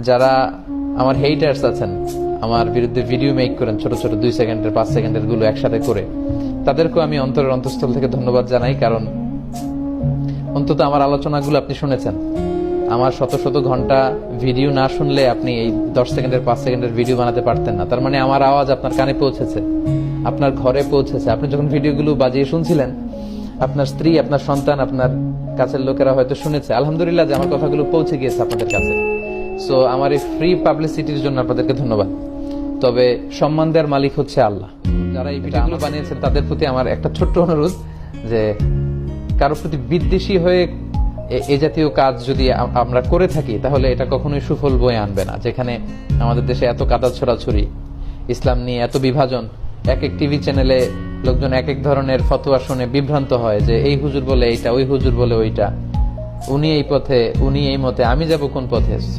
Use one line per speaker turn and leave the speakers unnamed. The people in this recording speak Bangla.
যারা আমার হেইটার্স আছেন, আমার বিরুদ্ধে ভিডিও মেক করেন ছোট ছোট 2 সেকেন্ডের 5 সেকেন্ডের গুলো একসাথে করে, তাদেরকেও আমি অন্তরের অন্তঃস্থল থেকে ধন্যবাদ জানাই। কারণ অন্তত আমার আলোচনাগুলো আপনি শুনেছেন। আমার শত শত ঘন্টা ভিডিও না শুনলে আপনি এই 10 সেকেন্ডের 5 সেকেন্ডের ভিডিও বানাতে পারতেন না। তার মানে আমার আওয়াজ আপনার কানে পৌঁছেছে, আপনার ঘরে পৌঁছেছে। আপনি যখন ভিডিওগুলো বাজিয়ে শুনছিলেন, আপনার স্ত্রী, আপনার সন্তান, আপনার কাছের লোকেরা হয়তো শুনেছে। আলহামদুলিল্লাহ যে আমার কথাগুলো পৌঁছে গিয়েছে আপনাদের কাছে। সো আমার এই ফ্রি পাবলিসিটির জন্য আপনাদেরকে ধন্যবাদ। তবে সম্মান দেওয়ার মালিক হচ্ছে আল্লাহ। যারা এই ভিডিওগুলো বানিয়েছেন তাদের প্রতি আমার একটা ছোট্ট অনুরোধ, যে কারোর প্রতি বিদ্বেষী হয়ে এ জাতীয় কাজ যদি আমরা করে থাকি, তাহলে এটা কখনোই সুফল বয়ে আনবে না। যেখানে আমাদের দেশে এত কাদা ছড়াছড়ি, ইসলাম নিয়ে এত বিভাজন, এক এক টিভি চ্যানেলে লোকজন এক এক ধরনের ফতোয়া শুনে বিভ্রান্ত হয় যে এই হুজুর বলে এইটা, ওই হুজুর বলে ওইটা, উনি এই পথে, উনি এই মতে, আমি যাব কোন পথে।